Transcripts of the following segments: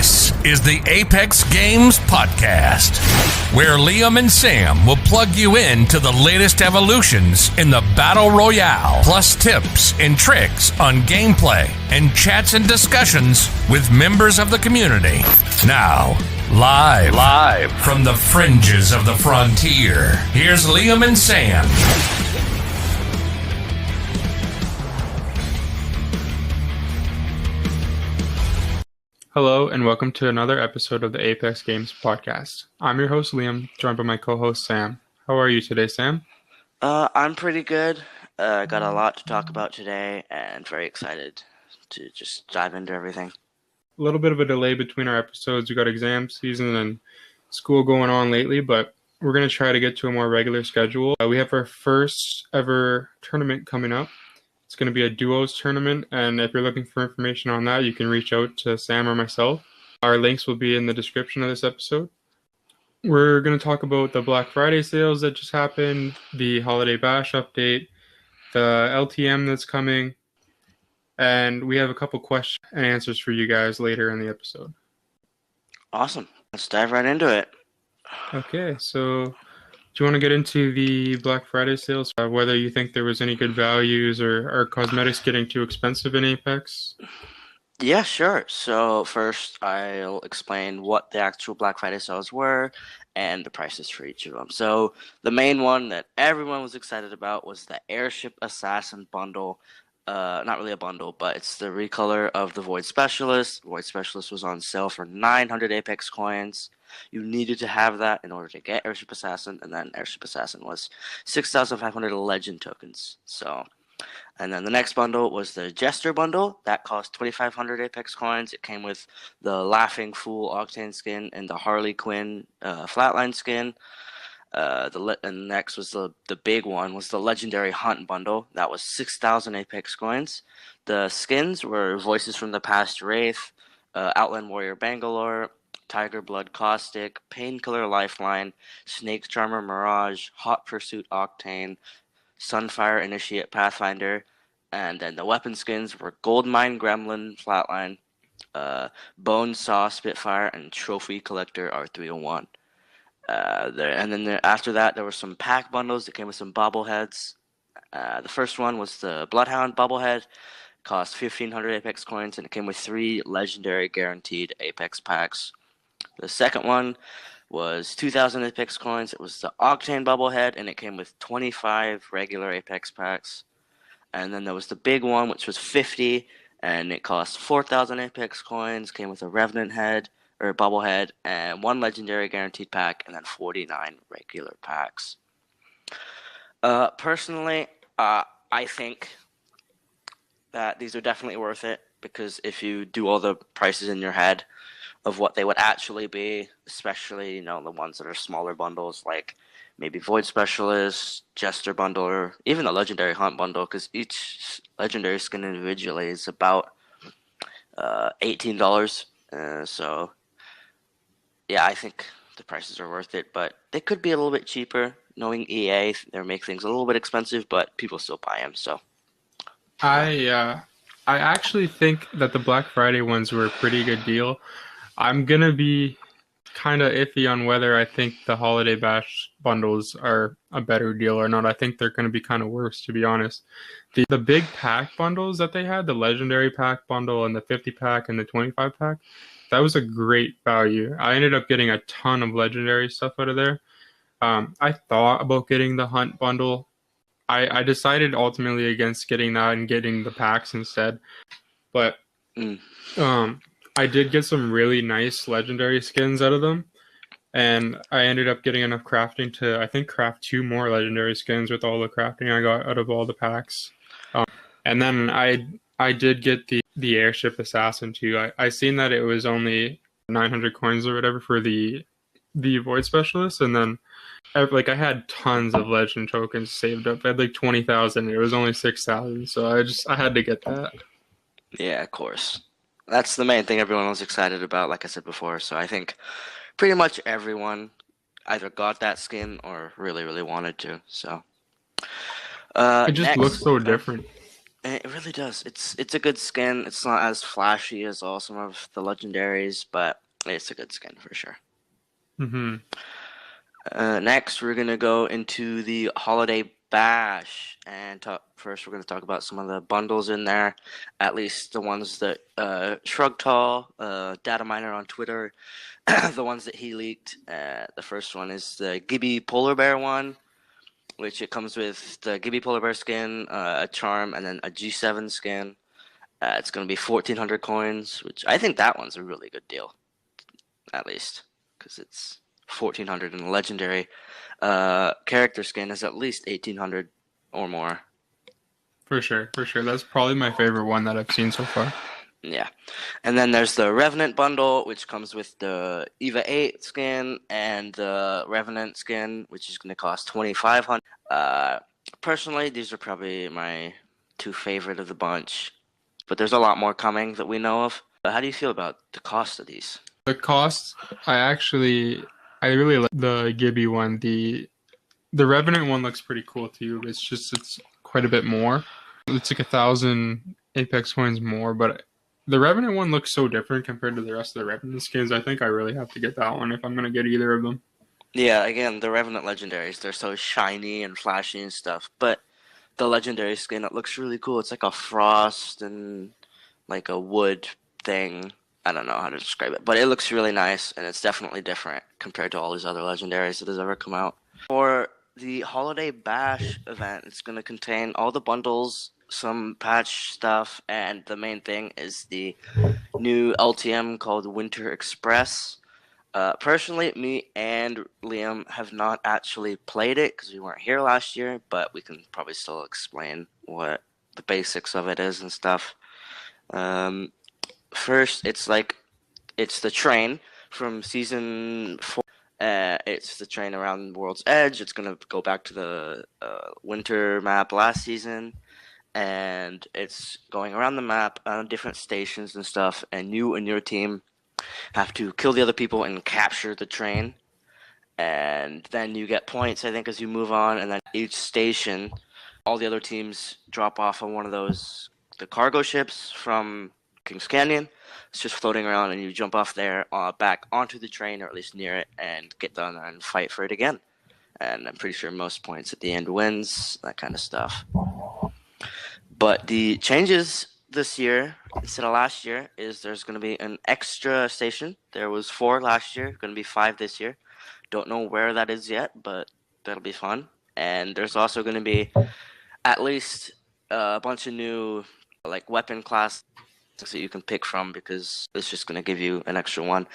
This is the Apex Games Podcast, where Liam and Sam will plug you into the latest evolutions in the Battle Royale, plus tips and tricks on gameplay and chats and discussions with members of the community. Now, live from the fringes of the frontier, here's Liam and Sam. Hello and welcome to another episode of the Apex Games Podcast. I'm your host Liam, joined by my co-host Sam. How are you today, Sam? I'm pretty good. Got a lot to talk about today and very excited to just dive into everything. A little bit of a delay between our episodes. We got exam season and school going on lately, but we're going to try to get to a more regular schedule. We have our first ever tournament coming up. It's going to be a duos tournament, and if you're looking for information on that, you can reach out to Sam or myself. Our links will be in the description of this episode. We're going to talk about the Black Friday sales that just happened, the Holiday Bash update, the LTM that's coming, and we have a couple questions and answers for you guys later in the episode. Awesome. Let's dive right into it. Okay, so do you want to get into the Black Friday sales? Whether you think there was any good values or are cosmetics getting too expensive in Apex? Yeah, sure. So first I'll explain what the actual Black Friday sales were and the prices for each of them. So the main one that everyone was excited about was the Airship Assassin bundle. Not really a bundle, but it's the recolor of the Void Specialist. Void Specialist was on sale for 900 Apex coins. You needed to have that in order to get Airship Assassin, and then Airship Assassin was 6,500 legend tokens. So, and then the next bundle was the Jester bundle. That cost 2,500 Apex coins. It came with the Laughing Fool Octane skin and the Harley Quinn Flatline skin. And next was the big one was the Legendary Hunt bundle. That was 6,000 Apex coins. The skins were Voices from the Past Wraith, Outland Warrior Bangalore, Tiger Blood Caustic, Painkiller Lifeline, Snake Charmer Mirage, Hot Pursuit Octane, Sunfire Initiate Pathfinder, and then the weapon skins were Goldmine Gremlin Flatline, Bone Saw Spitfire, and Trophy Collector R301. After that, there were some pack bundles that came with some bobbleheads. The first one was the Bloodhound bobblehead. Cost 1,500 Apex coins, and it came with 3 legendary guaranteed Apex packs. The second one was 2,000 Apex coins. It was the Octane bobblehead, and it came with 25 regular Apex packs. And then there was the big one, which was 50, and it cost 4,000 Apex coins. Came with a Revenant head or bobblehead and 1 legendary guaranteed pack, and then 49 regular packs. Personally, I think that these are definitely worth it, because if you do all the prices in your head of what they would actually be, especially, the ones that are smaller bundles, like maybe Void Specialist, Jester bundle, or even the Legendary Hunt bundle, because each legendary skin individually is about $18. So yeah, I think the prices are worth it, but they could be a little bit cheaper. Knowing EA, they make things a little bit expensive, but people still buy them. So I actually think that the Black Friday ones were a pretty good deal. I'm going to be kind of iffy on whether I think the Holiday Bash bundles are a better deal or not. I think they're going to be kind of worse, to be honest. The big pack bundles that they had, the Legendary Pack bundle and the 50 pack and the 25 pack, that was a great value. I ended up getting a ton of Legendary stuff out of there. I thought about getting the Hunt bundle. I decided ultimately against getting that and getting the packs instead. But I did get some really nice legendary skins out of them. And I ended up getting enough crafting to, I think, craft 2 more legendary skins with all the crafting I got out of all the packs. And then I did get the Airship Assassin too. I seen that it was only 900 coins or whatever for the Void Specialist. And then I had tons of legend tokens saved up. I had like 20,000. It was only 6,000. So I had to get that. yeah, of course. That's the main thing everyone was excited about, like I said before. So I think pretty much everyone either got that skin or really, really wanted to. So it just looks so different. It really does. It's a good skin. It's not as flashy as all some of the legendaries, but it's a good skin for sure. Mm-hmm. Next, we're gonna go into the holiday bash and talk. First, we're gonna talk about some of the bundles in there, at least the ones that Shrug Tall, Data Miner on Twitter, the ones that he leaked. The first one is the Gibby Polar Bear one, which it comes with the Gibby Polar Bear skin, a charm, and then a G7 skin. It's gonna be 1,400 coins, which I think that one's a really good deal, at least, because it's 1,400 and the legendary character skin is at least 1,800 or more. For sure. That's probably my favorite one that I've seen so far. Yeah. And then there's the Revenant bundle, which comes with the EVA 8 skin and the Revenant skin, which is going to cost 2,500. Personally, these are probably my two favorite of the bunch, but there's a lot more coming that we know of. But how do you feel about the cost of these? The cost, I really like the Gibby one. The Revenant one looks pretty cool too. It's quite a bit more. It's like 1,000 Apex coins more, but the Revenant one looks so different compared to the rest of the Revenant skins. I think I really have to get that one if I'm gonna get either of them. Yeah, again, the Revenant legendaries, they're so shiny and flashy and stuff, but the legendary skin, it looks really cool. It's like a frost and like a wood thing. I don't know how to describe it, but it looks really nice, and it's definitely different compared to all these other legendaries that has ever come out. For the Holiday Bash event, it's going to contain all the bundles, some patch stuff, and the main thing is the new LTM called Winter Express. Personally, me and Liam have not actually played it because we weren't here last year, but we can probably still explain what the basics of it is and stuff. First, it's the train from season 4. It's the train around World's Edge. It's gonna go back to the winter map last season, and it's going around the map on different stations and stuff. And you and your team have to kill the other people and capture the train, and then you get points, I think, as you move on. And then each station, all the other teams drop off on one of the cargo ships from Kings Canyon. It's just floating around, and you jump off there back onto the train, or at least near it, and get down there and fight for it again. And I'm pretty sure most points at the end wins, that kind of stuff. But the changes this year instead of last year is there's going to be an extra station. There was 4 last year, going to be 5 this year. Don't know where that is yet, but that'll be fun. And there's also going to be at least a bunch of new like weapon class that you can pick from, because it's just going to give you an extra one.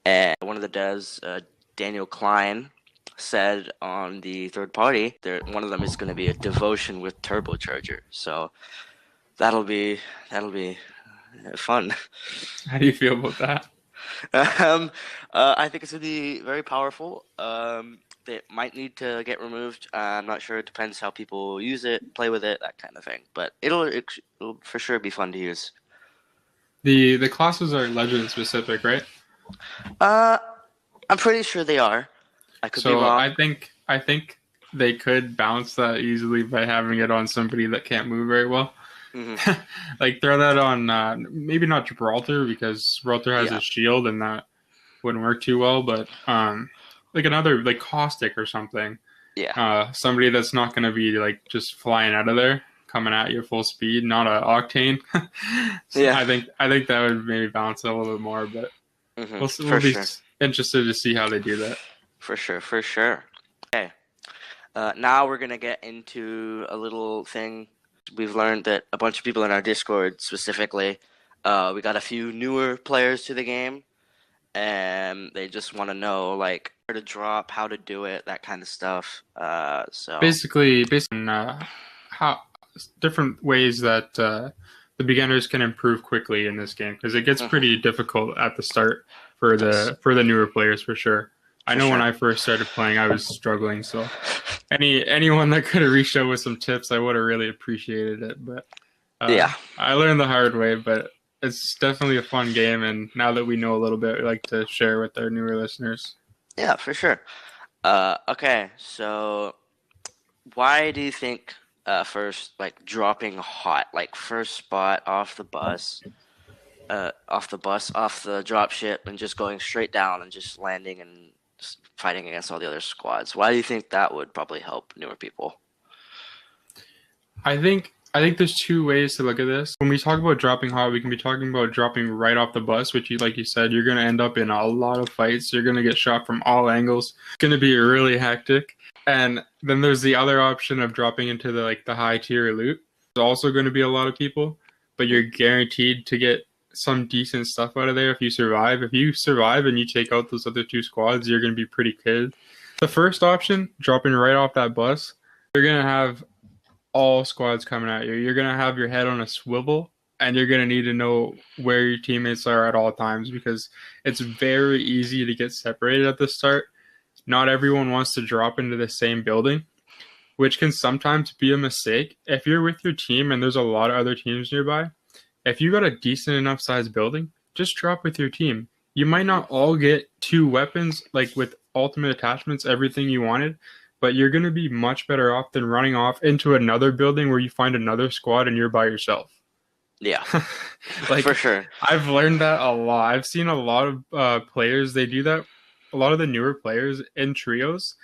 And one of the devs, Daniel Klein, said on the third party, one of them is going to be a devotion with turbocharger. So that'll be fun. How do you feel about that? I think it's going to be very powerful. It might need to get removed. I'm not sure. It depends how people use it, play with it, that kind of thing. But it'll for sure be fun to use. The classes are legend specific, right? I'm pretty sure they are. I could be wrong. I think they could balance that easily by having it on somebody that can't move very well. Mm-hmm. Like throw that on maybe not Gibraltar, because Gibraltar has a shield and that wouldn't work too well, but like another like Caustic or something. Yeah. Somebody that's not going to be like just flying out of there, coming at you full speed, not a Octane. So yeah. I think that would maybe balance it a little bit more, but we'll be interested to see how they do that. For sure. Okay. Now we're gonna get into a little thing. We've learned that a bunch of people in our Discord specifically, we got a few newer players to the game, and they just want to know like where to drop, how to do it, that kind of stuff. So basically on how different ways that the beginners can improve quickly in this game, because it gets pretty difficult at the start for the newer players for sure. I know when I first started playing, I was struggling. So anyone that could have reached out with some tips, I would have really appreciated it. But I learned the hard way. But it's definitely a fun game, and now that we know a little bit, we like to share with our newer listeners. Yeah, for sure. Okay, so why do you think first, like dropping hot, like first spot off the drop ship, and just going straight down and just landing and just fighting against all the other squads. Why do you think that would probably help newer people? I think there's two ways to look at this. When we talk about dropping hot, we can be talking about dropping right off the bus, which like you said, you're gonna end up in a lot of fights. You're gonna get shot from all angles. It's gonna be really hectic. And then there's the other option of dropping into the high tier loot. There's also going to be a lot of people, but you're guaranteed to get some decent stuff out of there if you survive. If you survive and you take out those other two squads, you're going to be pretty good. The first option, dropping right off that bus, you're going to have all squads coming at you. You're going to have your head on a swivel, and you're going to need to know where your teammates are at all times, because it's very easy to get separated at the start. Not everyone wants to drop into the same building, which can sometimes be a mistake. If you're with your team and there's a lot of other teams nearby, if you got a decent enough sized building, just drop with your team. You might not all get 2 weapons, like with ultimate attachments, everything you wanted, but you're going to be much better off than running off into another building where you find another squad and you're by yourself. Yeah, for sure. I've learned that a lot. I've seen a lot of players, they do that. A lot of the newer players in trios,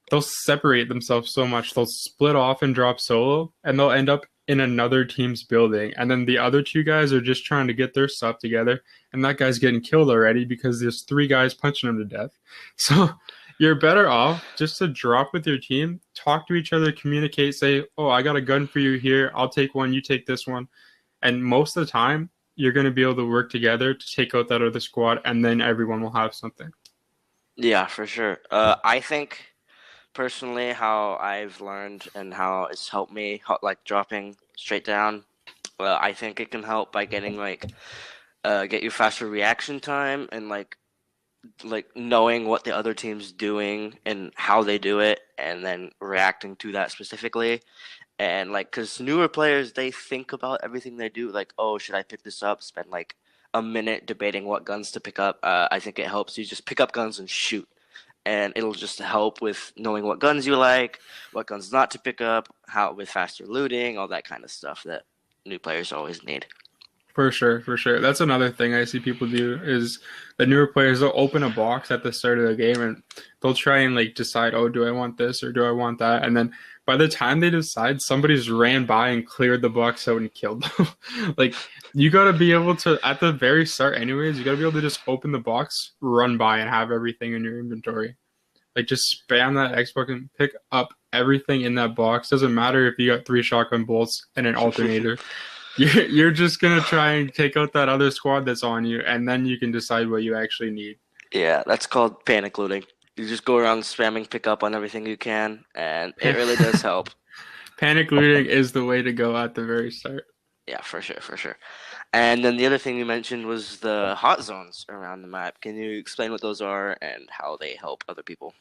they'll separate themselves so much. They'll split off and drop solo, and they'll end up in another team's building. And then the other 2 guys are just trying to get their stuff together, and that guy's getting killed already because there's 3 guys punching him to death. So you're better off just to drop with your team, talk to each other, communicate, say, oh, I got a gun for you here. I'll take one. You take this one. And most of the time, you're going to be able to work together to take out that other squad, and then everyone will have something. Yeah, for sure. I think personally how I've learned and how it's helped me, like dropping straight down, I think it can help by getting get you faster reaction time, and like knowing what the other team's doing and how they do it, and then reacting to that specifically. And because newer players, they think about everything they do, like, oh, should I pick this up? Spend like a minute debating what guns to pick up. I think it helps you just pick up guns and shoot, and it'll just help with knowing what guns you like, what guns not to pick up, how with faster looting, all that kind of stuff that new players always need. For sure, for sure. That's another thing I see people do is the newer players, they'll open a box at the start of the game and they'll try and decide, oh, do I want this or do I want that? And then by the time they decide, somebody's ran by and cleared the box out and killed them. You got to be able to, at the very start anyways, you got to be able to just open the box, run by, and have everything in your inventory. Just spam that X button, pick up everything in that box. Doesn't matter if you got 3 shotgun bolts and an alternator. You're just going to try and take out that other squad that's on you, and then you can decide what you actually need. Yeah, that's called panic looting. You just go around spamming pick up on everything you can, and it really does help. Panic looting is the way to go at the very start. Yeah, for sure, for sure. And then the other thing you mentioned was the hot zones around the map. Can you explain what those are and how they help other people?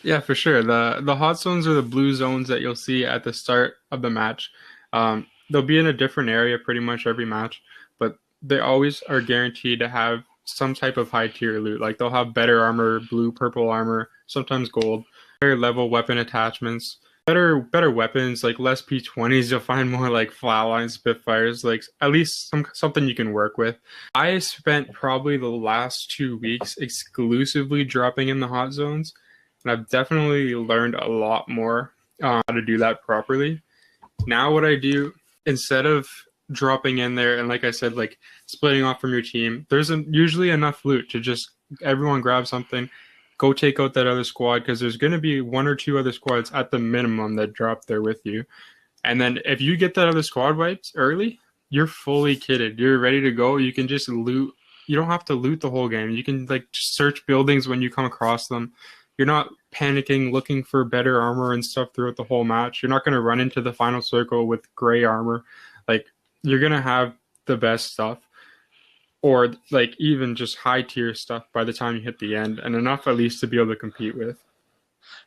Yeah, for sure. The hot zones are the blue zones that you'll see at the start of the match. They'll be in a different area pretty much every match, but they always are guaranteed to have some type of high tier loot. They'll have better armor, blue, purple armor, sometimes gold, higher level weapon attachments, better weapons, less P20s. You'll find more flatline Spitfires, at least something you can work with. I spent probably the last 2 weeks exclusively dropping in the hot zones, and I've definitely learned a lot more how to do that properly. Now what I do, instead of dropping in there and like I said, splitting off from your team, there's usually enough loot to just everyone grab something, go take out that other squad, because there's going to be 1 or 2 other squads at the minimum that drop there with you. And then if you get that other squad wiped early, you're fully kitted. You're ready to go. You can just loot. You don't have to loot the whole game. You can just search buildings when you come across them. You're not panicking, looking for better armor and stuff throughout the whole match. You're not going to run into the final circle with gray armor. You're going to have the best stuff, or even just high tier stuff by the time you hit the end, and enough at least to be able to compete with.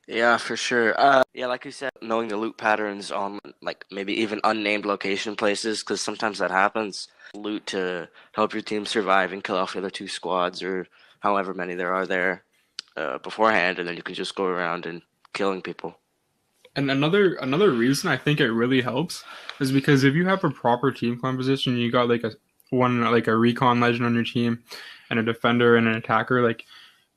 Yeah, for sure. Yeah, like you said, knowing the loot patterns on maybe even unnamed location places, because sometimes that happens. Loot to help your team survive and kill off the other 2 squads or however many there are there beforehand, and then you can just go around and killing people. And another reason I think it really helps is because if you have a proper team composition, you got like a recon legend on your team, and a defender and an attacker. Like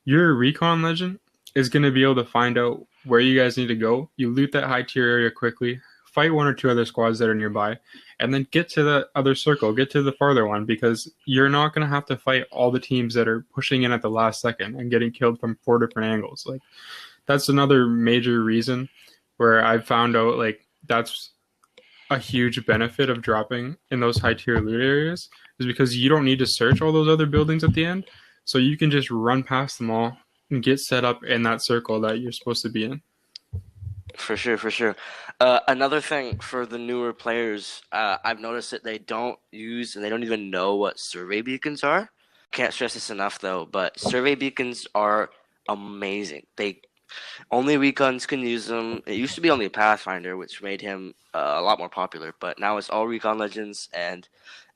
your recon legend is going to be able to find out where you guys need to go. You loot that high tier area quickly, fight one or two other squads that are nearby, and then get to the other circle, get to the farther one, because you're not going to have to fight all the teams that are pushing in at the last second and getting killed from 4 different angles. Like that's another major reason where I've found out like that's a huge benefit of dropping in those high tier loot areas is because you don't need to search all those other buildings at the end. So you can just run past them all and get set up in that circle that you're supposed to be in. For sure, for sure. Another thing for the newer players, I've noticed that they don't use and they don't even know what survey beacons are. Can't stress this enough though, but survey beacons are amazing. Only recons can use them. It used to be only Pathfinder, which made him a lot more popular, but now it's all recon legends, and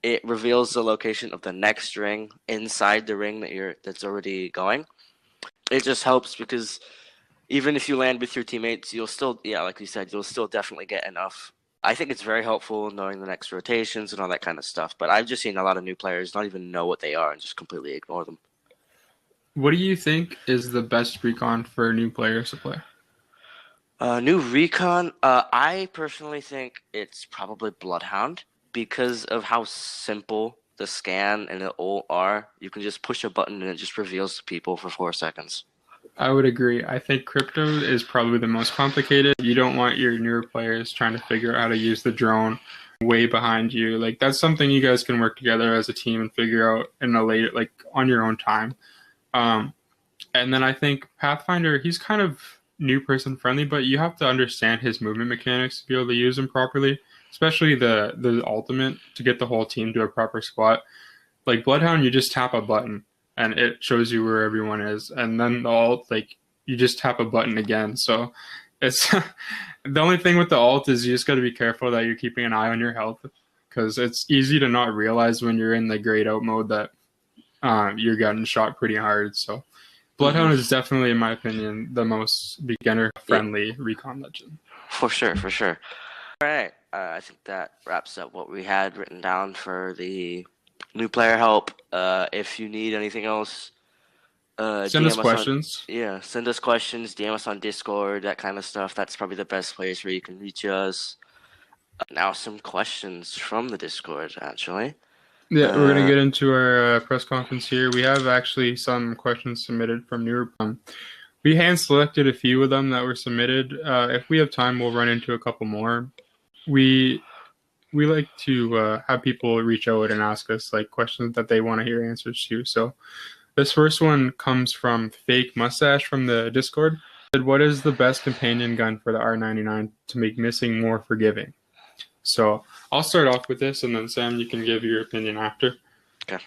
it reveals the location of the next ring inside the ring that's already going. It just helps because even if you land with your teammates, you'll still, yeah, like you said, you'll still definitely get enough. I think it's very helpful knowing the next rotations and all that kind of stuff, but I've just seen a lot of new players not even know what they are and just completely ignore them. What do you think is the best recon for new players to play? New recon, I personally think it's probably Bloodhound because of how simple the scan and the ult are. You can just push a button and it just reveals the people for 4 seconds. I would agree. I think crypto is probably the most complicated. You don't want your newer players trying to figure out how to use the drone way behind you. Like that's something you guys can work together as a team and figure out in a later, like on your own time. And then I think Pathfinder, he's kind of new person friendly, but you have to understand his movement mechanics to be able to use him properly, especially the ultimate to get the whole team to a proper spot. Like Bloodhound, you just tap a button and it shows you where everyone is, and then the ult, like you just tap a button again. So it's the only thing with the ult is you just got to be careful that you're keeping an eye on your health, because it's easy to not realize when you're in the grayed out mode that you're getting shot pretty hard. So Bloodhound is definitely, in my opinion, the most beginner-friendly recon legend. For sure, for sure. All right, I think that wraps up what we had written down for the new player help. If you need anything else, send us questions. Send us questions, DM us on Discord, that kind of stuff. That's probably the best place where you can reach us. Now some questions from the Discord, actually. Yeah, we're going to get into our press conference here. We have actually some questions submitted from newer. We hand-selected a few of them that were submitted. If we have time, we'll run into a couple more. We like to have people reach out and ask us like questions that they want to hear answers to. So this first one comes from Fake Mustache from the Discord. What is the best companion gun for the R99 to make missing more forgiving? So I'll start off with this, and then Sam, you can give your opinion after. Okay.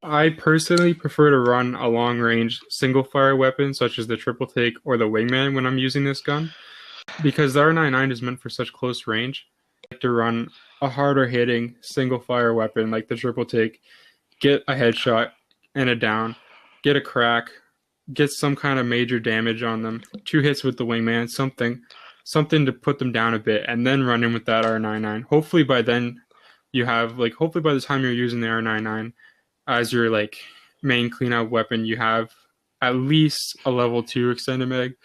I personally prefer to run a long-range single-fire weapon, such as the triple take or the wingman, when I'm using this gun, because the R99 is meant for such close range. I like to run a harder-hitting single-fire weapon like the triple take, get a headshot and a down, get a crack, get some kind of major damage on them, 2 hits with the wingman, something to put them down a bit, and then run in with that R99. Hopefully by then you have, like, hopefully by the time you're using the R99 as your, like, main cleanup weapon, you have at least a level 2 extended mag.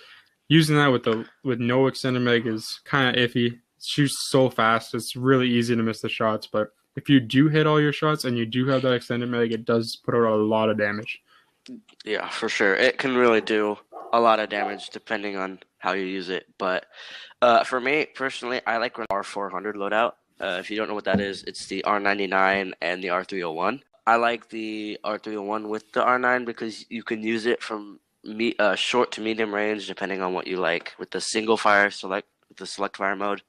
Using that with no extended mag is kind of iffy. It shoots so fast, it's really easy to miss the shots, but if you do hit all your shots and you do have that extended mag, it does put out a lot of damage. Yeah, for sure. It can really do a lot of damage depending on how you use it. But for me, personally, I like R400 loadout. If you don't know what that is, it's the R99 and the R301. I like the R301 with the R9 because you can use it from short to medium range depending on what you like with the single fire select fire mode,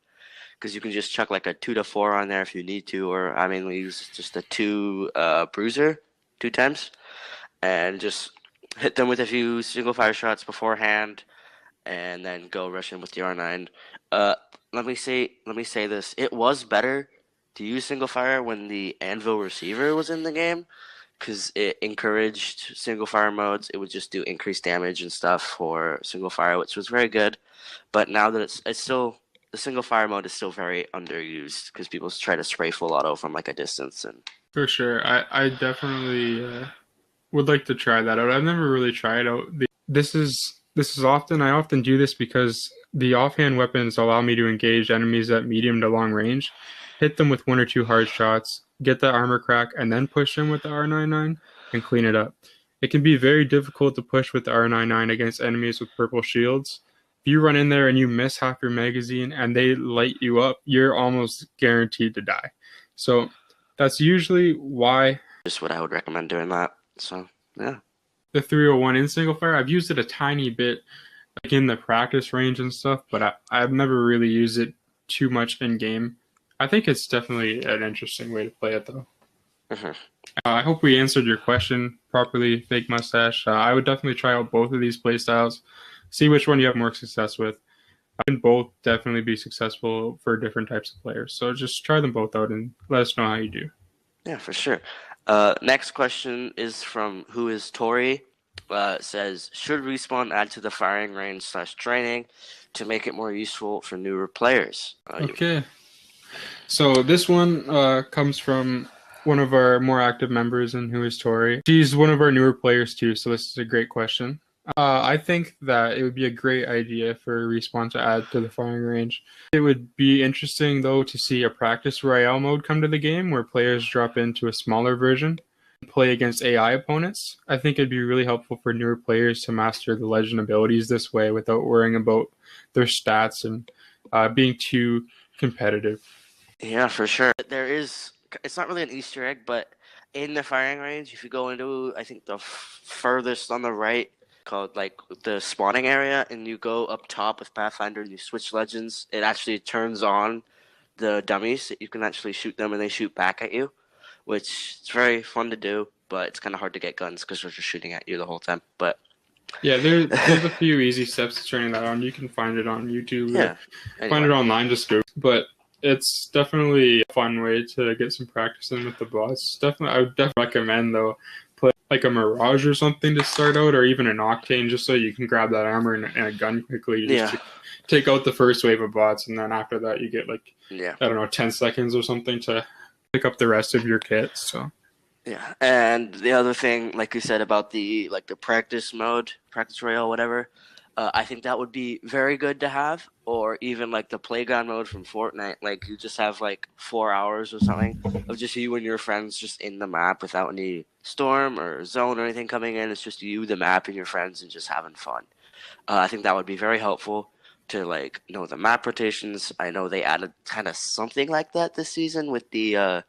because you can just chuck like a 2 to 4 on there if you need to, or I mainly use just a 2 bruiser 2 times and just hit them with a few single fire shots beforehand and then go rush in with the R9. Let me say this. It was better to use single fire when the Anvil receiver was in the game, because it encouraged single fire modes. It would just do increased damage and stuff for single fire, which was very good. But now that it's still the single fire mode is still very underused because people try to spray full auto from like a distance. And For sure. I definitely would like to try that out. I've never really tried out. This is often, I often do this because the offhand weapons allow me to engage enemies at medium to long range, hit them with 1 or 2 hard shots, get the armor crack, and then push them with the R99 and clean it up. It can be very difficult to push with the R99 against enemies with purple shields. If you run in there and you miss half your magazine and they light you up, you're almost guaranteed to die. So that's usually why just what I would recommend doing that. So yeah. The 301 in single fire, I've used it a tiny bit like in the practice range and stuff, but I've never really used it too much in game. I think it's definitely an interesting way to play it though. Mhm. I hope we answered your question properly, Fake Mustache. I would definitely try out both of these playstyles, see which one you have more success with. I can both definitely be successful for different types of players. So just try them both out and let us know how you do. Yeah, for sure. Next question is from Who is Tori. Says, should Respawn add to the firing range / training to make it more useful for newer players? Okay. So this one comes from one of our more active members in Who is Tori. She's one of our newer players too, so this is a great question. I think that it would be a great idea for Respawn to add to the firing range. It would be interesting, though, to see a practice royale mode come to the game where players drop into a smaller version and play against AI opponents. I think it'd be really helpful for newer players to master the legend abilities this way without worrying about their stats and being too competitive. Yeah, for sure. It's not really an Easter egg, but in the firing range, if you go into, I think, the furthest on the right, called like the spawning area, and you go up top with Pathfinder and you switch legends, it actually turns on the dummies. You can actually shoot them and they shoot back at you, which is very fun to do, but it's kind of hard to get guns because they're just shooting at you the whole time. But yeah, there's a few easy steps to turning that on. You can find it on YouTube. Yeah, Find it online, just go. But it's definitely a fun way to get some practice in with the bots. I would definitely recommend, though, put like a Mirage or something to start out, or even an Octane, just so you can grab that armor and a gun quickly. Just to take out the first wave of bots, and then after that you get like, I don't know, 10 seconds or something to pick up the rest of your kit. So yeah, and the other thing, like you said about the practice mode, practice royale, whatever, I think that would be very good to have, or even like the playground mode from Fortnite. Like you just have like 4 hours or something of just you and your friends just in the map without any storm or zone or anything coming in. It's just you, the map, and your friends, and just having fun. I think that would be very helpful to like know the map rotations. I know they added kind of something like that this season with the I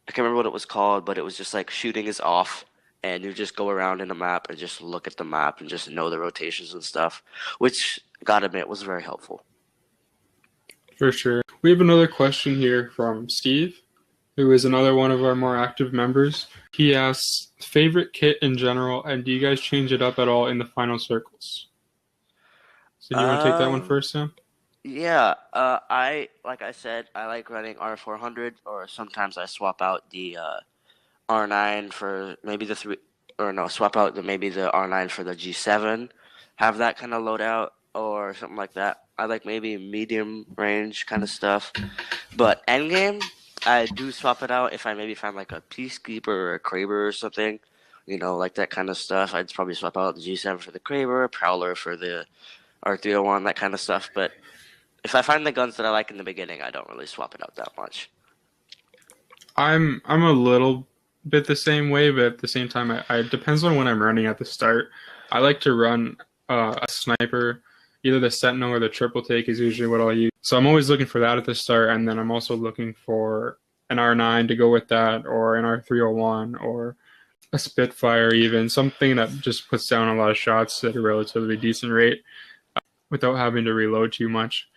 can't remember what it was called, but it was just like shooting is off, and you just go around in the map and just look at the map and just know the rotations and stuff, which, gotta admit, was very helpful. For sure. We have another question here from Steve, who is another one of our more active members. He asks, favorite kit in general, and do you guys change it up at all in the final circles? So do you want to take that one first, Sam? Yeah, like I said, I like running R400, or sometimes I swap out the R9 for maybe swap out maybe the R9 for the G7, have that kind of loadout or something like that. I like maybe medium range kind of stuff, but endgame, I do swap it out if I maybe find like a Peacekeeper or a Kraber or something, like that kind of stuff. I'd probably swap out the G7 for the Kraber, Prowler for the R301, that kind of stuff, but if I find the guns that I like in the beginning, I don't really swap it out that much. I'm a little bit the same way, but at the same time, it depends on when I'm running at the start. I like to run a sniper, either the Sentinel or the triple take is usually what I'll use. So I'm always looking for that at the start, and then I'm also looking for an R9 to go with that, or an R301, or a Spitfire even, something that just puts down a lot of shots at a relatively decent rate without having to reload too much.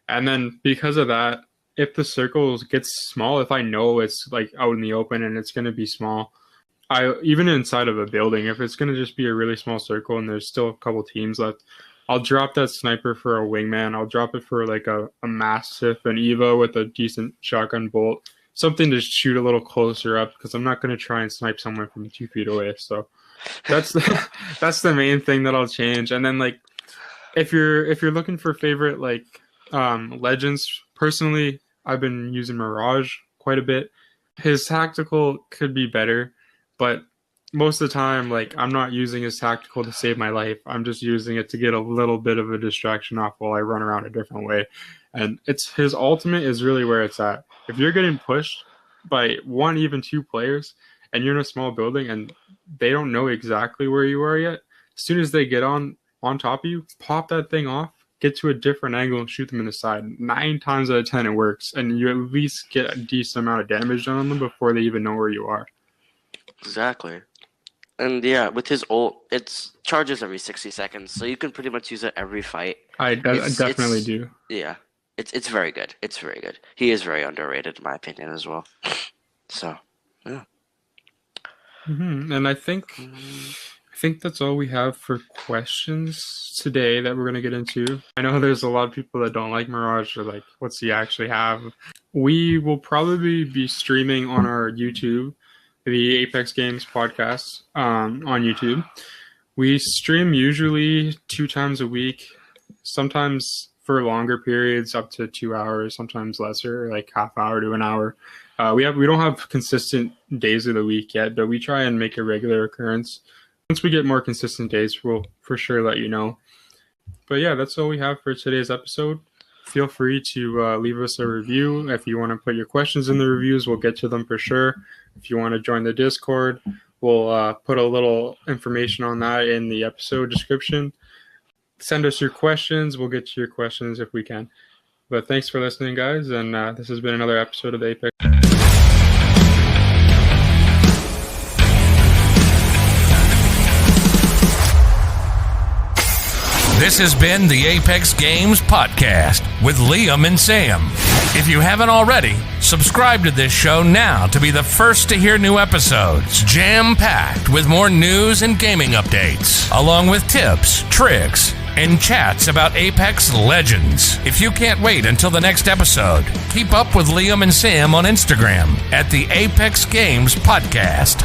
And then because of that, if the circle gets small, if I know it's like out in the open and it's going to be small, even inside of a building, if it's going to just be a really small circle and there's still a couple teams left, I'll drop that sniper for a wingman. I'll drop it for like a Mastiff, an Eva with a decent shotgun bolt, something to shoot a little closer up because I'm not going to try and snipe someone from 2 feet away. So that's that's the main thing that I'll change. And then like if you're looking for favorite like legends, personally I've been using Mirage quite a bit. His tactical could be better, but most of the time, like, I'm not using his tactical to save my life. I'm just using it to get a little bit of a distraction off while I run around a different way. And it's his ultimate is really where it's at. If you're getting pushed by 1, even 2 players, and you're in a small building and they don't know exactly where you are yet, as soon as they get on top of you, pop that thing off, get to a different angle and shoot them in the side. 9 times out of 10 it works, and you at least get a decent amount of damage done on them before they even know where you are. Exactly. And yeah, with his ult, it charges every 60 seconds, so you can pretty much use it every fight. I definitely do. Yeah, it's very good. It's very good. He is very underrated, in my opinion, as well. So, yeah. And I think that's all we have for questions today that we're going to get into. I know there's a lot of people that don't like Mirage, or like, what's he actually have? We will probably be streaming on our YouTube, the Ap3x Games podcast on YouTube. We stream usually 2 times a week, sometimes for longer periods, up to 2 hours, sometimes lesser, like half hour to an hour. We don't have consistent days of the week yet, but we try and make a regular occurrence. Once we get more consistent days, we'll for sure let you know. But yeah, that's all we have for today's episode. Feel free to leave us a review. If you want to put your questions in the reviews, we'll get to them for sure. If you want to join the Discord, we'll put a little information on that in the episode description. Send us your questions. We'll get to your questions if we can. But thanks for listening, guys. And this has been another episode of the Ap3x. This has been the Ap3x Games podcast with Liam and Sam. If you haven't already, subscribe to this show now to be the first to hear new episodes, jam-packed with more news and gaming updates, along with tips, tricks, and chats about Ap3x legends. If you can't wait until the next episode, keep up with Liam and Sam on Instagram at the Ap3x Games podcast.